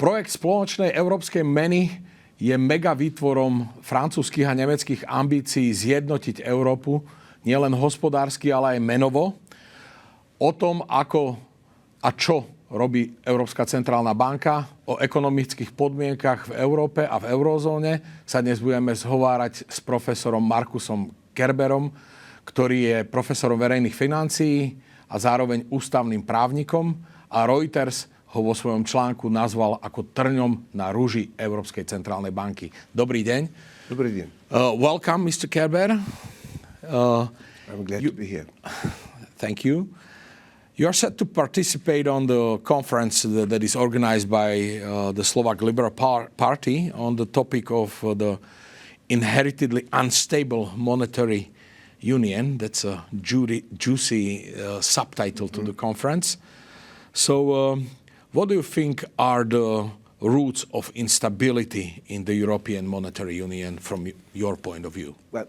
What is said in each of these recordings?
Projekt spoločnej európskej meny je mega výtvorom francúzskych a nemeckých ambícií zjednotiť Európu nielen hospodársky, ale aj menovo. O tom, ako a čo robí Európska centrálna banka, o ekonomických podmienkach v Európe a v eurozóne sa dnes budeme zhovárať s profesorom Markusom Kerberom, ktorý je profesorom verejných financií a zároveň ústavným právnikom, a Reuters ho vo svojom článku nazval ako trňom na rúži Európskej centrálnej banky. Dobrý deň. Dobrý deň. Welcome, Mr. Kerber. I'm glad to be here. Thank you. You are set to participate on the conference that is organized by the Slovak Liberal Party on the topic of the inheritedly unstable monetary union. That's a juicy subtitle to the conference. So what do you think are the roots of instability in the European monetary union from your point of view? Well,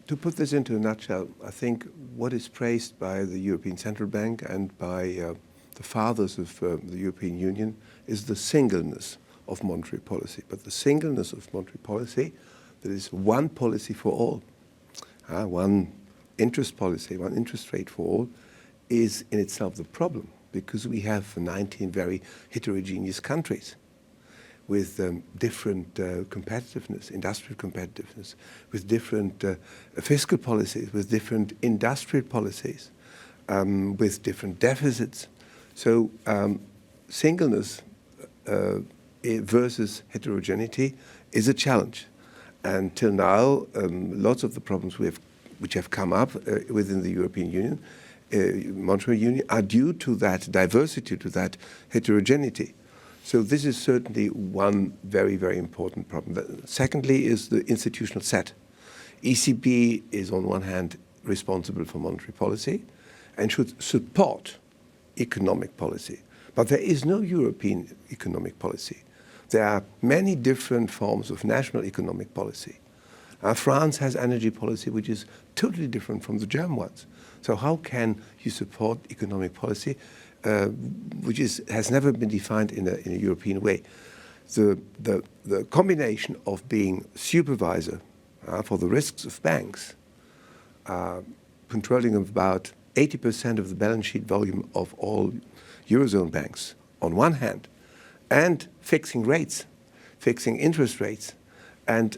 to put this into a nutshell, I think what is praised by the European Central Bank and by the fathers of the European Union is the singleness of monetary policy. But the singleness of monetary policy, there is one policy for all, one interest policy, one interest rate for all, is in itself the problem, because we have 19 very heterogeneous countries with different competitiveness, industrial competitiveness, with different fiscal policies, with different industrial policies, with different deficits. So singleness versus heterogeneity is a challenge. Until now, lots of the problems which have come up within the European Union, monetary union, are due to that diversity, to that heterogeneity. So this is certainly one very, very important problem. Secondly is the institutional set. ECB is on one hand responsible for monetary policy and should support economic policy. But there is no European economic policy. There are many different forms of national economic policy. France has energy policy which is totally different from the German ones. So how can you support economic policy which has never been defined in a European way? The combination of being supervisor for the risks of banks, controlling about 80% of the balance sheet volume of all Eurozone banks on one hand, and fixing rates, fixing interest rates, and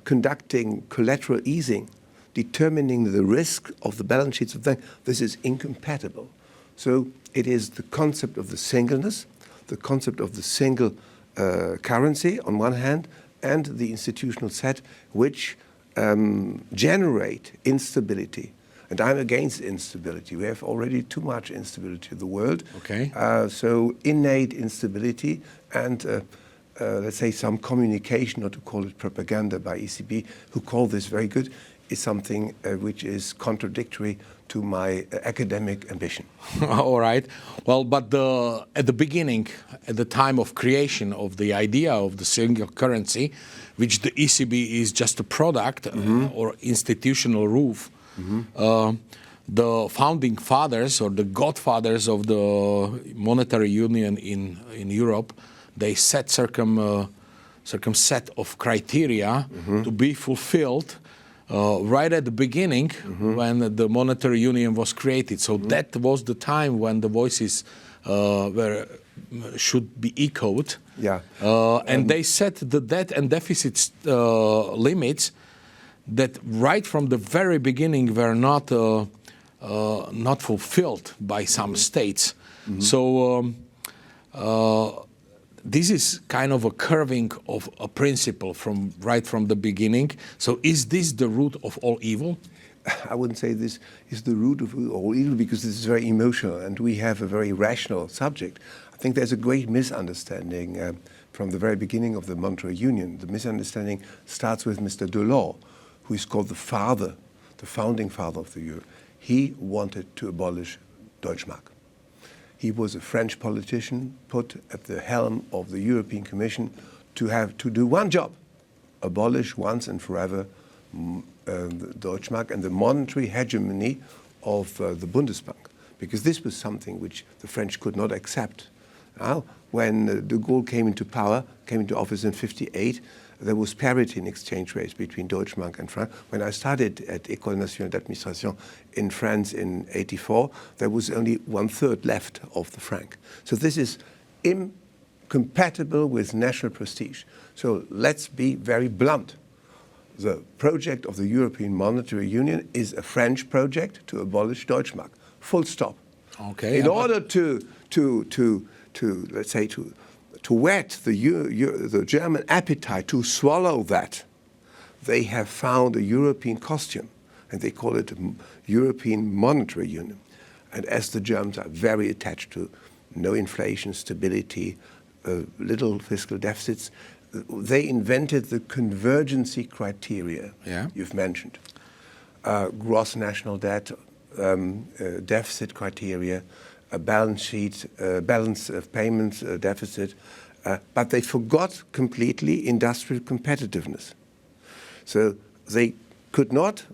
conducting collateral easing, determining the risk of the balance sheets of banks, this is incompatible. So it is the concept of the singleness, the concept of the single currency on one hand, and the institutional set which generate instability. And I'm against instability. We have already too much instability in the world. Okay. So innate instability and let's say some communication, not to call it propaganda by ECB, who call this very good, is something which is contradictory to my academic ambition. All right. Well, but at the beginning, at the time of creation of the idea of the single currency, which the ECB is just a product or institutional roof, the founding fathers or the godfathers of the monetary union in Europe, they set certain set of criteria to be fulfilled right at the beginning when the monetary union was created. So that was the time when the voices should be echoed. Yeah. And they set the debt and deficit limits that right from the very beginning were not fulfilled by some states. So this is kind of a curving of a principle right from the beginning. So is this the root of all evil? I wouldn't say this is the root of all evil, because this is very emotional and we have a very rational subject. I think there's a great misunderstanding from the very beginning of the monetary union. The misunderstanding starts with Mr. Delors, who is called the founding father of the euro. He wanted to abolish Deutschmark. He was a French politician put at the helm of the European Commission to do one job: abolish once and forever the Deutschmark and the monetary hegemony of the Bundesbank, because this was something which the French could not accept. Now, when de Gaulle came into office in 1958, there was parity in exchange rates between Deutschmark and franc. When I started at École Nationale d'Administration in France in 1984, there was only 1/3 left of the franc. So this is incompatible with national prestige. So let's be very blunt. The project of the European Monetary Union is a French project to abolish Deutschmark. Full stop. Okay. In order to let's say to whet the German appetite to swallow that, they have found a European costume, and they call it European Monetary Union. And as the Germans are very attached to no inflation, stability, little fiscal deficits, they invented the convergency criteria you've mentioned. Gross national debt, deficit criteria, a balance sheet, balance of payments deficit, but they forgot completely industrial competitiveness. So they could not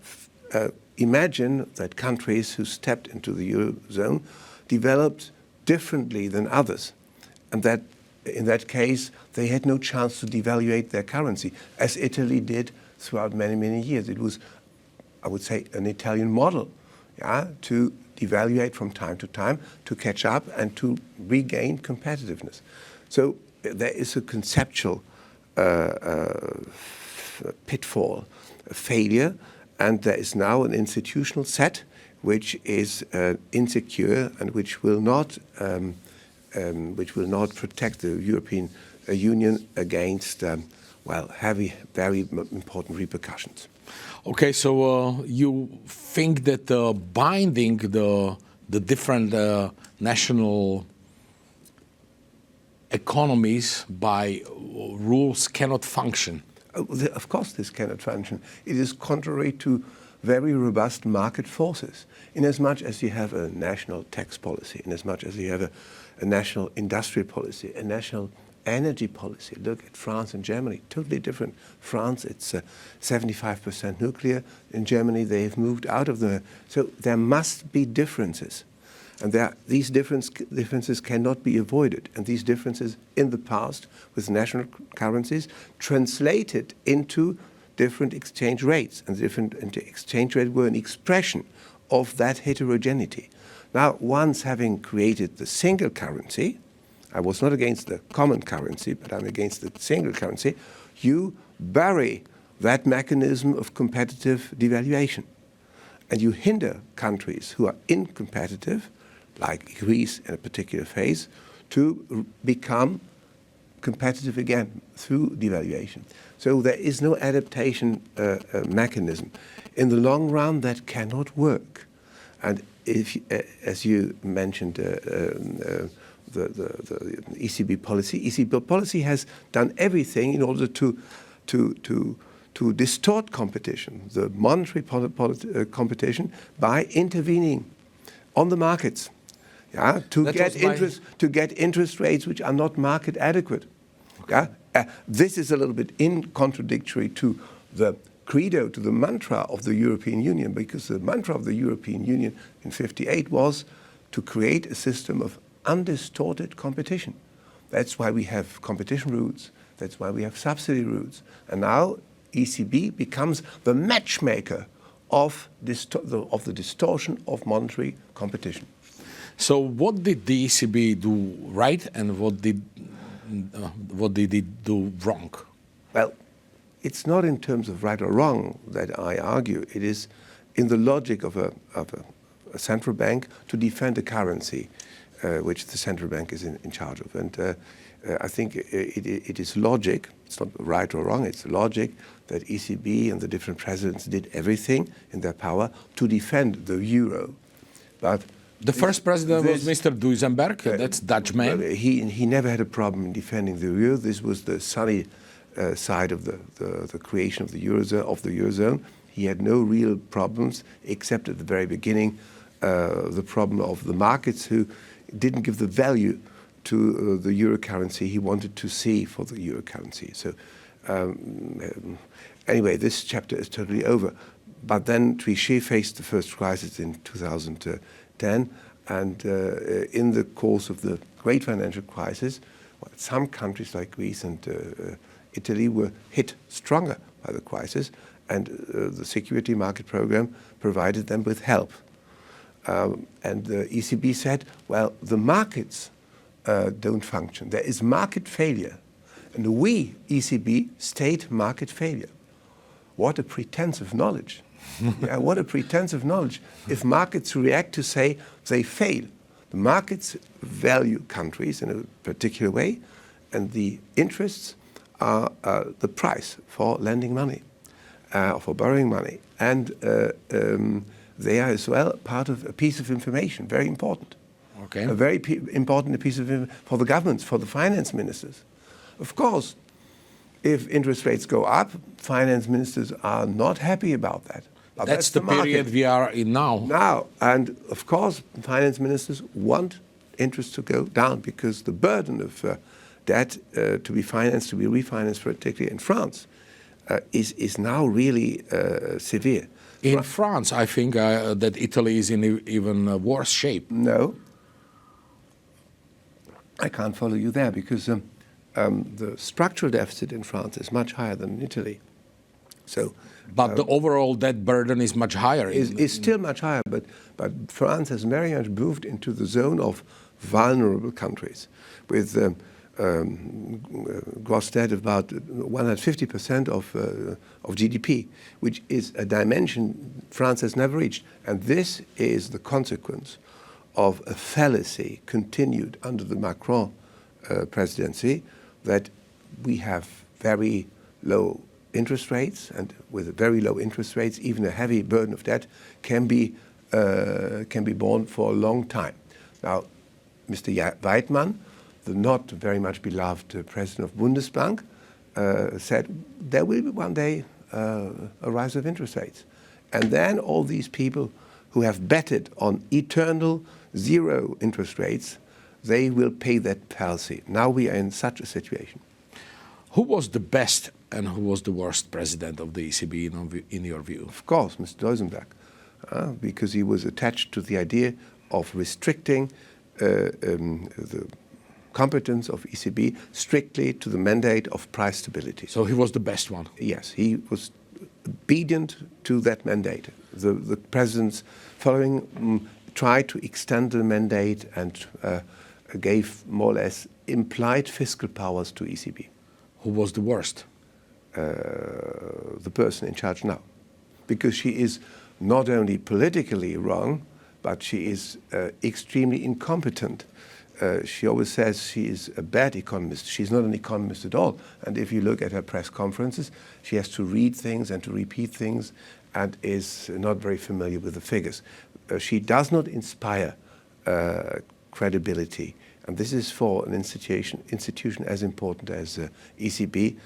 imagine that countries who stepped into the Eurozone developed differently than others, and that in that case they had no chance to devaluate their currency, as Italy did throughout many, many years. It was, I would say, an Italian model, to devaluate from time to time, to catch up and to regain competitiveness. So there is a conceptual pitfall, a failure, and there is now an institutional set which is insecure and which will not protect the European Union against heavy, very important repercussions. Okay, so you think that binding the different national economies by rules cannot function? Of course this cannot function. It is contrary to very robust market forces. Inasmuch as you have a national tax policy, inasmuch as you have a national industrial policy, a national energy policy. Look at France and Germany, totally different. France, it's 75% nuclear. In Germany, they have moved out of the... So there must be differences. And these differences cannot be avoided. And these differences in the past with national currencies translated into different exchange rates. And different exchange rates were an expression of that heterogeneity. Now, once having created the single currency, I was not against the common currency, but I'm against the single currency, you bury that mechanism of competitive devaluation. And you hinder countries who are incompetitive, like Greece in a particular phase, to become competitive again through devaluation. So there is no adaptation mechanism. In the long run, that cannot work. And if, as you mentioned, the ECB policy. ECB policy has done everything in order to distort competition, the monetary competition, by intervening on the markets, to get interest rates which are not market adequate. Okay. This is a little bit contradictory to the credo, to the mantra of the European Union, because the mantra of the European Union in 1958 was to create a system of undistorted competition. That's why we have competition rules. That's why we have subsidy rules. And now ECB becomes the matchmaker of the distortion of monetary competition. So what did the ECB do right, and what did it do wrong? Well, it's not in terms of right or wrong that I argue. It is in the logic of a central bank to defend a currency which the central bank is in charge of. And I think it is logic, it's not right or wrong, it's logic that ECB and the different presidents did everything in their power to defend the euro. But the first president was Mr. Duisenberg, that's Dutch man. He never had a problem in defending the euro. This was the sunny side of the creation of the eurozone. He had no real problems, except at the very beginning, the problem of the markets who didn't give the value to the euro currency he wanted to see for the euro currency. So anyway, this chapter is totally over. But then Trichet faced the first crisis in 2010, and in the course of the great financial crisis, Well, some countries like Greece and Italy were hit stronger by the crisis, and the security market program provided them with help. And the ECB said, well, the markets don't function. There is market failure. And we, ECB, state market failure. What a pretense of knowledge. Yeah, what a pretense of knowledge. If markets react to say they fail, the markets value countries in a particular way, and the interests are the price for lending money, for borrowing money. And they are as well part of a piece of information, very important. Okay. A very important piece of information for the governments, for the finance ministers. Of course, if interest rates go up, finance ministers are not happy about that. But that's the period we are in now. Now, and of course, finance ministers want interest to go down because the burden of debt to be refinanced, particularly in France, is now really severe. In France, I think that Italy is in even worse shape. No, I can't follow you there because the structural deficit in France is much higher than in Italy. So, but the overall debt burden is much higher. Is still much higher, but France has very much moved into the zone of vulnerable countries with gross debt of about 150% of GDP, which is a dimension France has never reached. And this is the consequence of a fallacy continued under the Macron presidency, that we have very low interest rates, and with very low interest rates, even a heavy burden of debt can be borne for a long time. Now, Mr. Weidmann, the not very much beloved president of Bundesbank, said there will be one day a rise of interest rates. And then all these people who have betted on eternal zero interest rates, they will pay that fallacy. Now we are in such a situation. Who was the best and who was the worst president of the ECB in your view? Of course, Mr. Duisenberg, because he was attached to the idea of restricting the competence of ECB strictly to the mandate of price stability. So he was the best one? Yes, he was obedient to that mandate. The presidents following tried to extend the mandate and gave more or less implied fiscal powers to ECB. Who was the worst? The person in charge now. Because she is not only politically wrong, but she is extremely incompetent. She always says she is a bad economist. She's not an economist at all. And if you look at her press conferences, she has to read things and to repeat things and is not very familiar with the figures. She does not inspire credibility. And this is for an institution as important as ECB,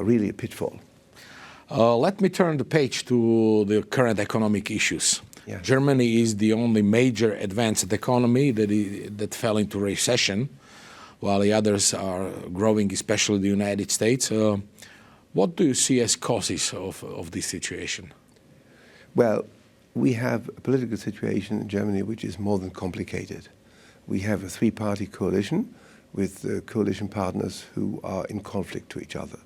really a pitfall. Let me turn the page to the current economic issues. Yeah. Germany is the only major advanced economy that fell into recession, while the others are growing, especially the United States. What do you see as causes of this situation? Well, we have a political situation in Germany which is more than complicated. We have a three-party coalition with coalition partners who are in conflict to each other.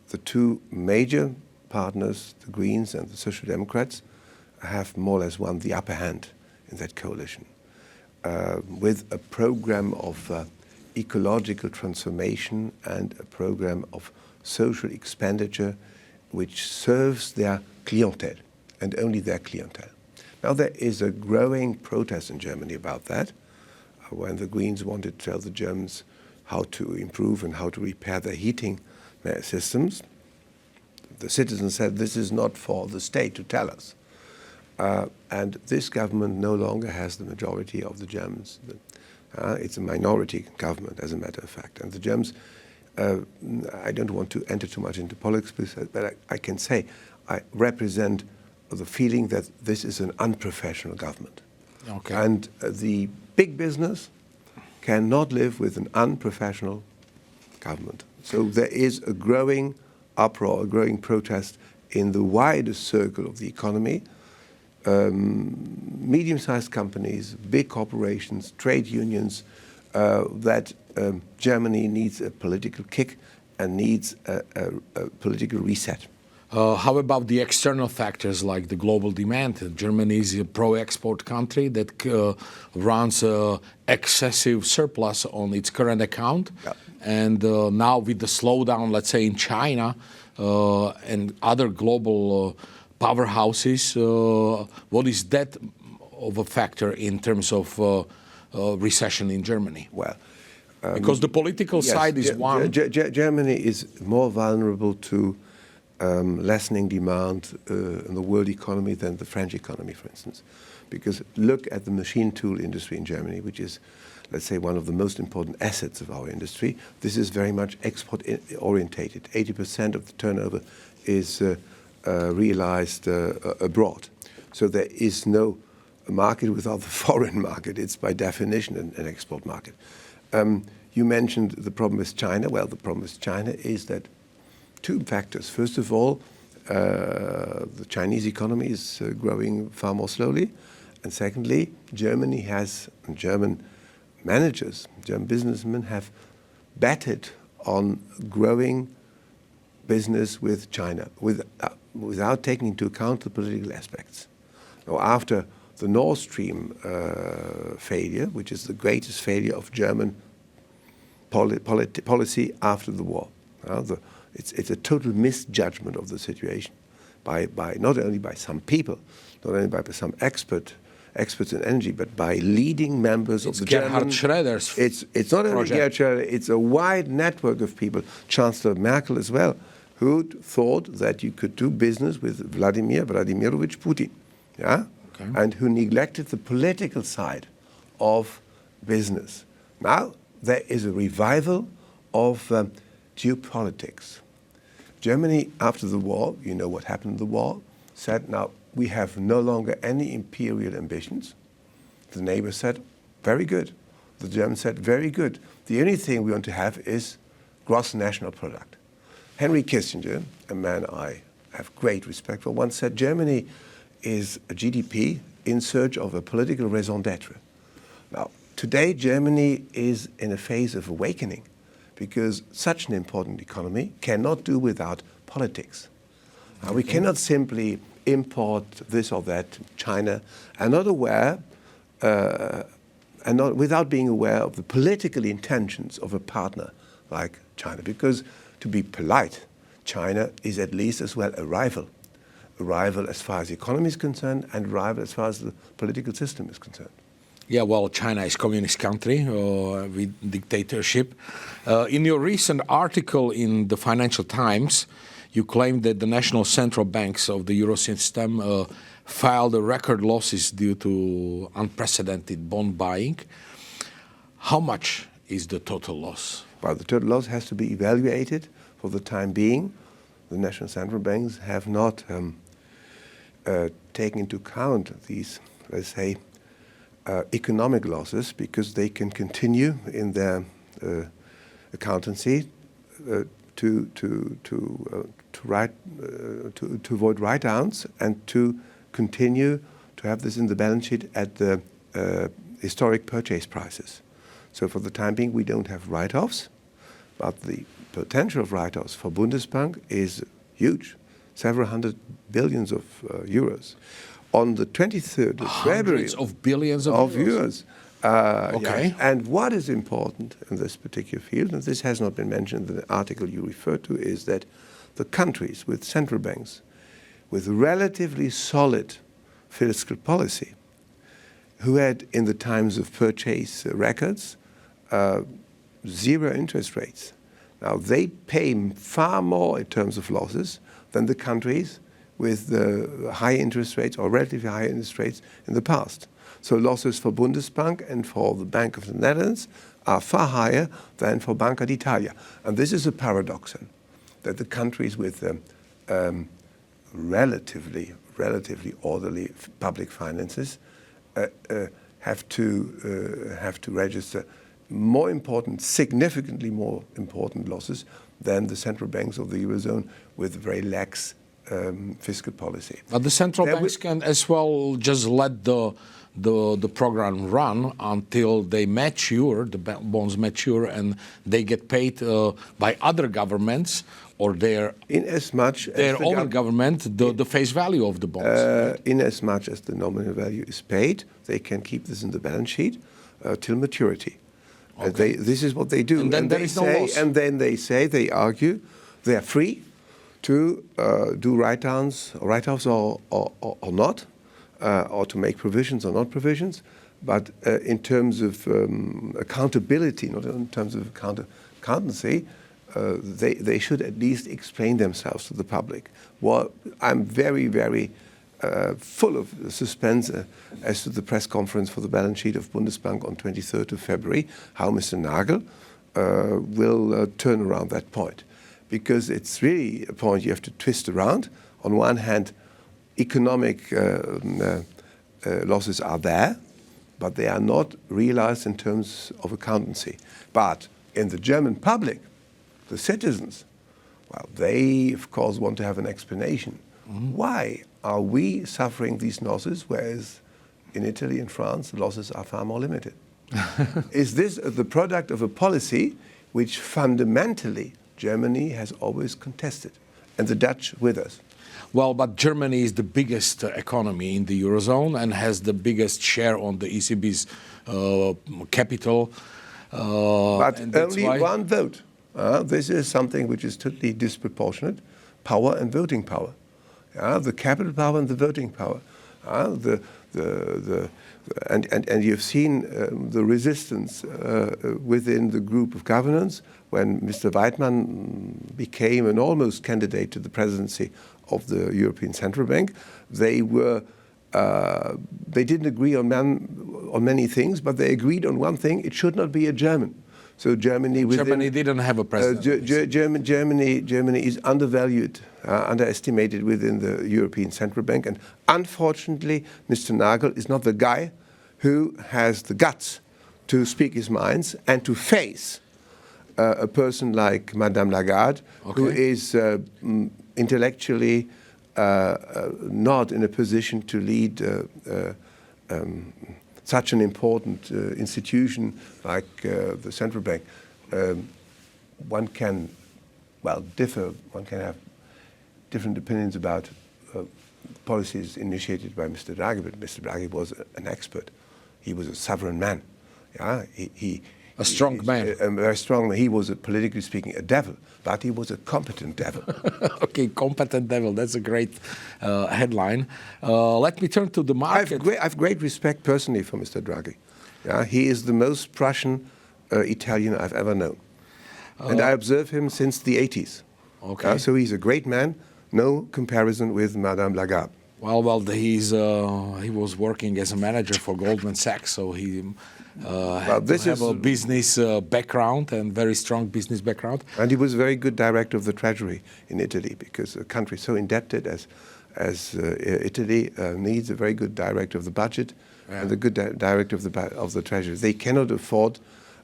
The two major partners, the Greens and the Social Democrats, have more or less won the upper hand in that coalition, with a program of ecological transformation and a program of social expenditure which serves their clientele and only their clientele. Now there is a growing protest in Germany about that, when the Greens wanted to tell the Germans how to improve and how to repair their heating systems. The citizens said this is not for the state to tell us. And this government no longer has the majority of the Germans. It's a minority government, as a matter of fact. And the Germans, I don't want to enter too much into politics, but I can say I represent the feeling that this is an unprofessional government. Okay. And the big business cannot live with an unprofessional government. So there is a growing uproar, a growing protest in the widest circle of the economy. Medium-sized companies, big corporations, trade unions, that Germany needs a political kick and needs a political reset. How about the external factors like the global demand? Germany is a pro-export country that runs excessive surplus on its current account. Yeah. And now with the slowdown, let's say in China and other global powerhouses, what is that of a factor in terms of recession in Germany? Well, because the political side is one. Germany is more vulnerable to lessening demand in the world economy than the French economy, for instance. Because look at the machine tool industry in Germany, which is, let's say, one of the most important assets of our industry. This is very much export-orientated. 80% of the turnover is realized abroad. So there is no market without the foreign market. It's by definition an export market. You mentioned the problem with China. Well, the problem with China is that two factors. First of all, the Chinese economy is growing far more slowly. And secondly, Germany has, and German managers, German businessmen have betted on growing business with China without taking into account the political aspects. Now, after the Nord Stream failure, which is the greatest failure of German policy after the war, it's a total misjudgment of the situation by not only by some people, not only by some experts in energy, but by leading members of the Gerhard German. Schröder's It's not only Gerhard Schröder, it's a wide network of people, Chancellor Merkel as well, who thought that you could do business with Vladimirovich Putin, and who neglected the political side of business. Now there is a revival of geopolitics. Germany, after the war, you know what happened in the war, said, now we have no longer any imperial ambitions. The neighbors said, very good. The Germans said, very good. The only thing we want to have is gross national product. Henry Kissinger, a man I have great respect for, once said Germany is a GDP in search of a political raison d'etre. Now, today Germany is in a phase of awakening because such an important economy cannot do without politics. We cannot simply import this or that to China and not aware, without being aware of the political intentions of a partner like China. Because to be polite, China is at least as well a rival as far as the economy is concerned and a rival as far as the political system is concerned. Yeah, well, China is a communist country with dictatorship. In your recent article in the Financial Times, you claimed that the national central banks of the Euro system filed record losses due to unprecedented bond buying. How much is the total loss? Well, the total loss has to be evaluated for the time being. The national central banks have not taken into account these, let's say, economic losses because they can continue in their accountancy to avoid write-downs and to continue to have this in the balance sheet at the historic purchase prices. So for the time being, we don't have write-offs, but the potential of write-offs for Bundesbank is huge, several hundred billions of euros. On the 23rd of February... Hundreds of billions of euros. Okay. Yeah. And what is important in this particular field, and this has not been mentioned in the article you referred to, is that the countries with central banks with relatively solid fiscal policy, who had in the times of purchase records, zero interest rates. Now they pay far more in terms of losses than the countries with the high interest rates or relatively high interest rates in the past. So losses for Bundesbank and for the Bank of the Netherlands are far higher than for Banca d'Italia. And this is a paradoxon, that the countries with relatively orderly public finances have to register more important, significantly more important losses than the central banks of the Eurozone with very lax fiscal policy. But the central banks can as well just let the the program run until they mature, the bonds mature, and they get paid by other governments or their own government the face value of the bonds. Right? In as much as the nominal value is paid, they can keep this in the balance sheet till maturity. Okay. This is what they do. And then there is no loss. And then they argue, they are free to do write-offs or not, or to make provisions or not provisions. But in terms of accountability, not in terms of accountancy, they should at least explain themselves to the public. Well, I'm very, very full of suspense as to the press conference for the balance sheet of Bundesbank on 23rd of February, how Mr. Nagel will turn around that point. Because it's really a point you have to twist around. On one hand, economic losses are there, but they are not realized in terms of accountancy. But in the German public, the citizens, well, they, of course, want to have an explanation. Mm-hmm. Why are we suffering these losses, whereas in Italy and France, the losses are far more limited? Is this the product of a policy which fundamentally Germany has always contested, and the Dutch with us? Well, but Germany is the biggest economy in the Eurozone and has the biggest share on the ECB's capital. But only one vote. This is something which is totally disproportionate, power and voting power. The capital power and the voting power. And you've seen the resistance within the group of governance when Mr. Weidmann became an almost candidate to the presidency of the European Central Bank. They didn't agree on many things, but they agreed on one thing: it should not be a German. So Germany didn't have a president. Germany is undervalued, underestimated within the European Central Bank, and unfortunately, Mr. Nagel is not the guy who has the guts to speak his mind and to face a person like Madame Lagarde, who is intellectually not in a position to lead such an important institution like the central bank. One can, differ. One can have different opinions about policies initiated by Mr. Draghi, but Mr. Draghi was an expert. He was a sovereign man. A strong man. A very strong man. He was, politically speaking, a devil, but he was a competent devil. Okay, competent devil. That's a great headline. Let me turn to the market. I have great respect personally for Mr. Draghi. He is the most Prussian Italian I've ever known. And I observe him since the 80s. Okay. So he's a great man. No comparison with Madame Lagarde. Well, he was working as a manager for Goldman Sachs, so he had a business background and very strong business background. And he was a very good director of the Treasury in Italy, because a country so indebted as Italy needs a very good director of the budget and a good director of the Treasury. They cannot afford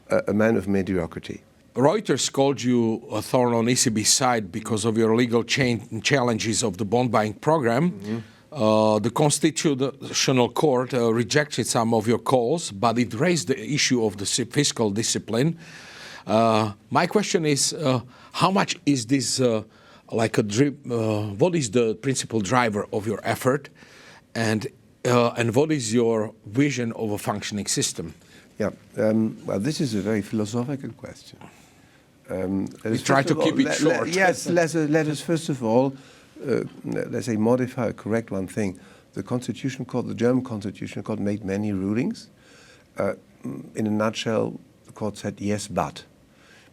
a man of mediocrity. Reuters called you a thorn on ECB's side because of your legal challenges of the bond buying program. Mm-hmm. The Constitutional Court rejected some of your calls, but it raised the issue of the fiscal discipline. My question is, how much is this what is the principal driver of your effort, and what is your vision of a functioning system? Yeah, this is a very philosophical question. We try to keep it short. Yes, let us first of all, let's say, modify or correct one thing. The Constitutional Court, the German Constitutional Court, made many rulings. In a nutshell, the court said yes, but.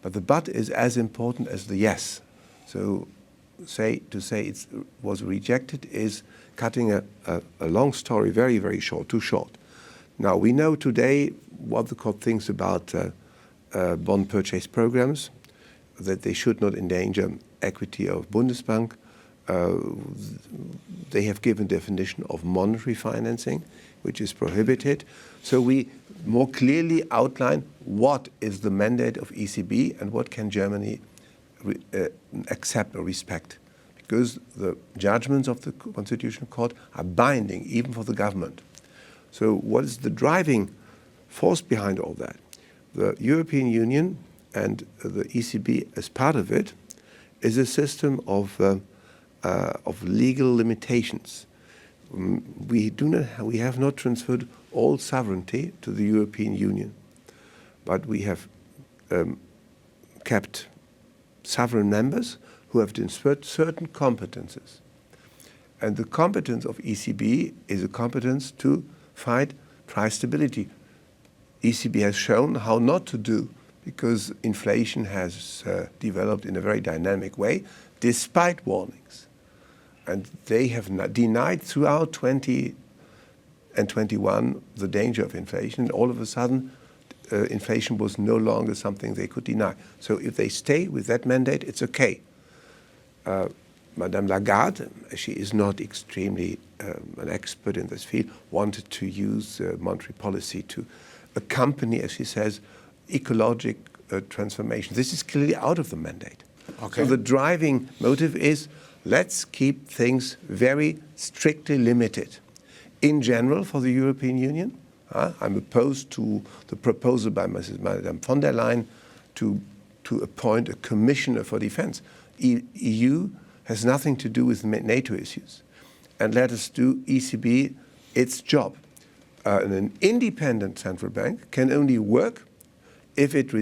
But the but is as important as the yes. So to say it was rejected is cutting a long story very, very short, too short. Now, we know today what the court thinks about bond purchase programs, that they should not endanger equity of Bundesbank. They have given definition of monetary financing, which is prohibited. So we more clearly outline what is the mandate of ECB and what can Germany accept or respect. Because the judgments of the Constitutional Court are binding, even for the government. So what is the driving force behind all that? The European Union and the ECB as part of it is a system of legal limitations. We have not transferred all sovereignty to the European Union, but we have kept sovereign members who have transferred certain competences. And the competence of ECB is a competence to fight price stability. ECB has shown how not to do, because inflation has developed in a very dynamic way, despite warnings. And they have denied throughout 20 and 21 the danger of inflation. And all of a sudden, inflation was no longer something they could deny. So if they stay with that mandate, it's okay. Madame Lagarde, she is not extremely an expert in this field, wanted to use monetary policy to accompany, as she says, ecologic transformation. This is clearly out of the mandate. Okay. So the driving motive is, let's keep things very strictly limited. In general, for the European Union, I'm opposed to the proposal by Madame von der Leyen to appoint a commissioner for defense. EU has nothing to do with NATO issues. And let us do ECB its job. An independent central bank can only work if it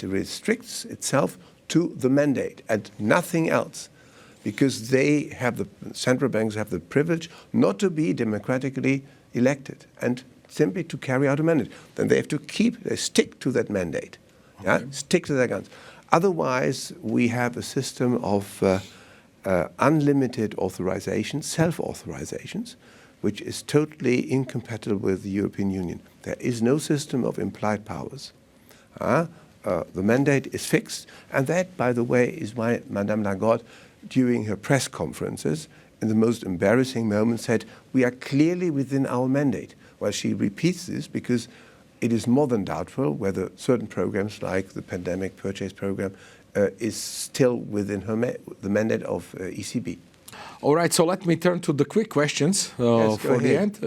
restricts itself to the mandate and nothing else, because central banks have the privilege not to be democratically elected and simply to carry out a mandate. Then they have to stick to that mandate, stick to their guns. Otherwise, we have a system of unlimited authorizations, self-authorizations, which is totally incompatible with the European Union. There is no system of implied powers. The mandate is fixed, and that, by the way, is why Madame Lagarde, during her press conferences, in the most embarrassing moment, said, we are clearly within our mandate. Well, she repeats this because it is more than doubtful whether certain programs, like the pandemic purchase program, is still within the mandate of ECB. All right, so let me turn to the quick questions for the end.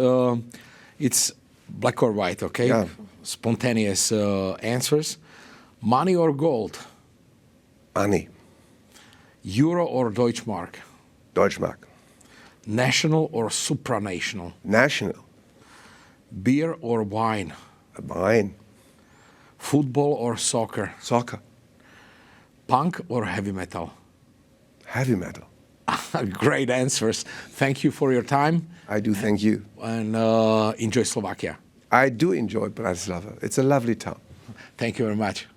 It's black or white, okay? Yeah. Spontaneous answers. Money or gold? Money. Euro or Deutschmark? Deutschmark. National or supranational? National. Beer or wine? Wine. Football or soccer? Soccer. Punk or heavy metal? Heavy metal. Great answers. Thank you for your time. I do thank you. And enjoy Slovakia. I do enjoy Bratislava. It's a lovely town. Thank you very much.